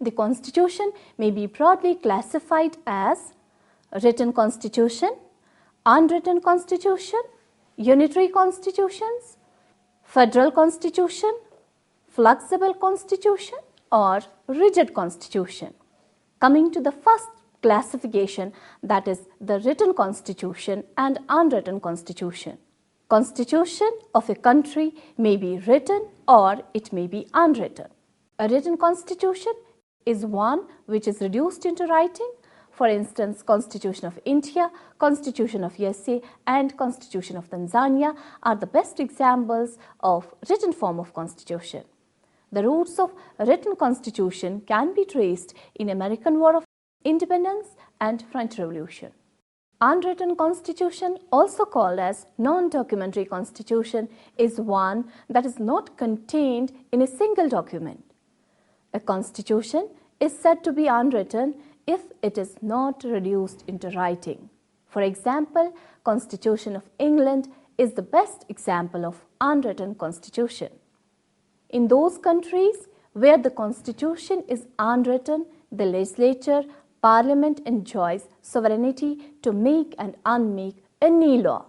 The Constitution may be broadly classified as written Constitution, unwritten Constitution, unitary constitutions, federal Constitution, flexible Constitution, or rigid Constitution. Coming to the first classification, that is the written Constitution and unwritten Constitution. Constitution of a country may be written or it may be unwritten. A written Constitution is one which is reduced into writing. For instance, Constitution of India, Constitution of USA and Constitution of Tanzania are the best examples of written form of constitution. The roots of written constitution can be traced in American War of Independence and French Revolution. Unwritten constitution, also called as non-documentary constitution, is one that is not contained in a single document. A constitution is said to be unwritten if it is not reduced into writing. For example, Constitution of England is the best example of unwritten constitution. In those countries where the constitution is unwritten, the legislature, Parliament enjoys sovereignty to make and unmake any law.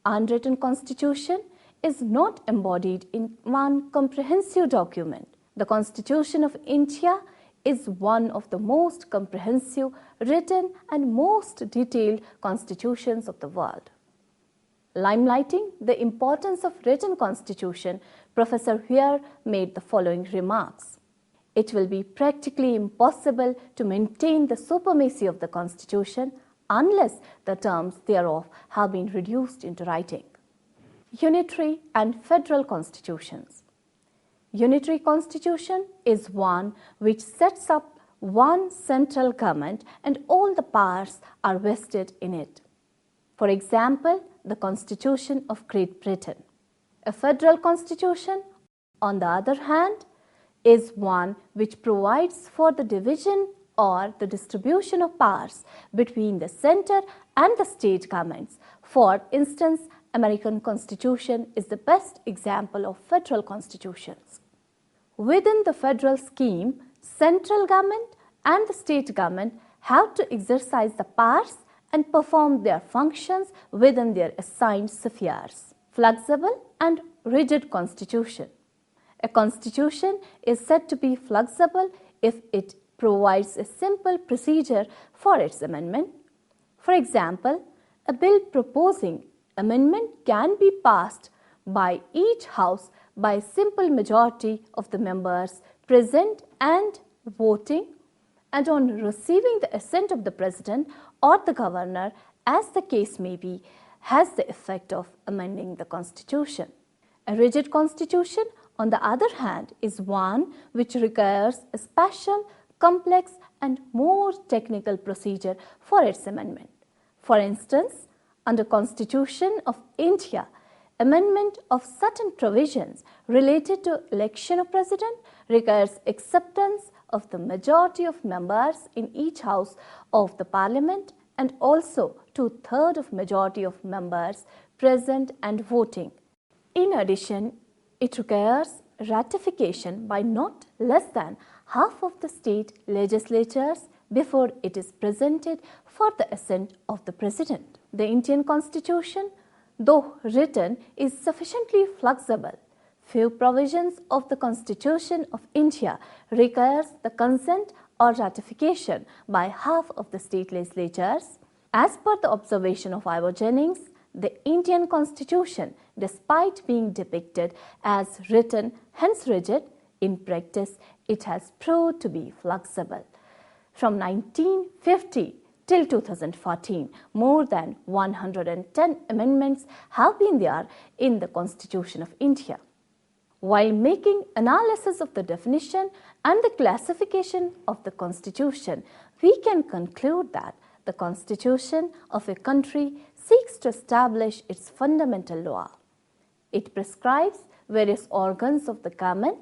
Unwritten constitution is not embodied in one comprehensive document. The Constitution of India is one of the most comprehensive, written and most detailed constitutions of the world. Limelighting the importance of written constitution, Professor Huer made the following remarks. It will be practically impossible to maintain the supremacy of the Constitution unless the terms thereof have been reduced into writing. Unitary and federal constitutions. Unitary constitution is one which sets up one central government and all the powers are vested in it. For example, the Constitution of Great Britain. A federal constitution, on the other hand, is one which provides for the division or the distribution of powers between the center and the state governments. For instance, American Constitution is the best example of federal constitutions. Within the federal scheme, central government and the state government have to exercise the powers and perform their functions within their assigned spheres. Flexible and rigid constitution. A constitution is said to be flexible if it provides a simple procedure for its amendment. For example, a bill proposing amendment can be passed by each house by a simple majority of the members present and voting, and on receiving the assent of the President or the Governor, as the case may be, has the effect of amending the Constitution. A rigid constitution, on the other hand, is one which requires a special, complex and more technical procedure for its amendment. For instance, under Constitution of India, amendment of certain provisions related to election of president requires acceptance of the majority of members in each house of the parliament and also 2/3 of majority of members present and voting. In addition, it requires ratification by not less than half of the state legislatures before it is presented for the assent of the President. The Indian Constitution, though written, is sufficiently flexible. Few provisions of the Constitution of India requires the consent or ratification by half of the state legislatures. As per the observation of Ivor Jennings, the Indian Constitution, despite being depicted as written, hence rigid, in practice it has proved to be flexible. From 1950 till 2014, more than 110 amendments have been there in the Constitution of India. While making analysis of the definition and the classification of the Constitution, we can conclude that the Constitution of a country seeks to establish its fundamental law. It prescribes various organs of the government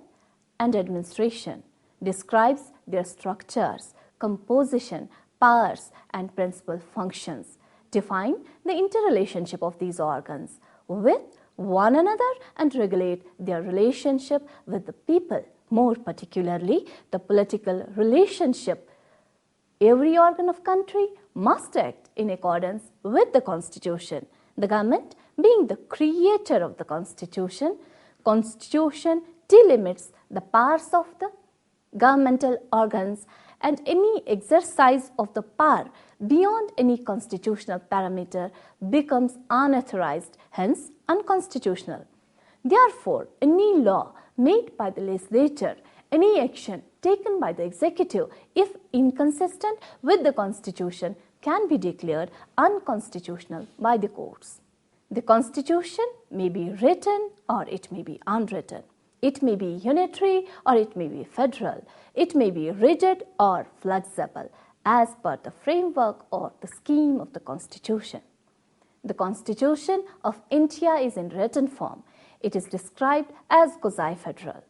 and administration, describes their structures, composition, powers and principal functions, define the interrelationship of these organs with one another and regulate their relationship with the people. More particularly, the political relationship. Every organ of country must act in accordance with the Constitution. The government being the creator of the Constitution delimits the powers of the governmental organs, and any exercise of the power beyond any constitutional parameter becomes unauthorized, hence unconstitutional. Therefore, any law made by the legislature, any action taken by the executive, if inconsistent with the Constitution, can be declared unconstitutional by the courts. The Constitution may be written or it may be unwritten. It may be unitary or it may be federal. It may be rigid or flexible as per the framework or the scheme of the Constitution. The Constitution of India is in written form. It is described as quasi-federal.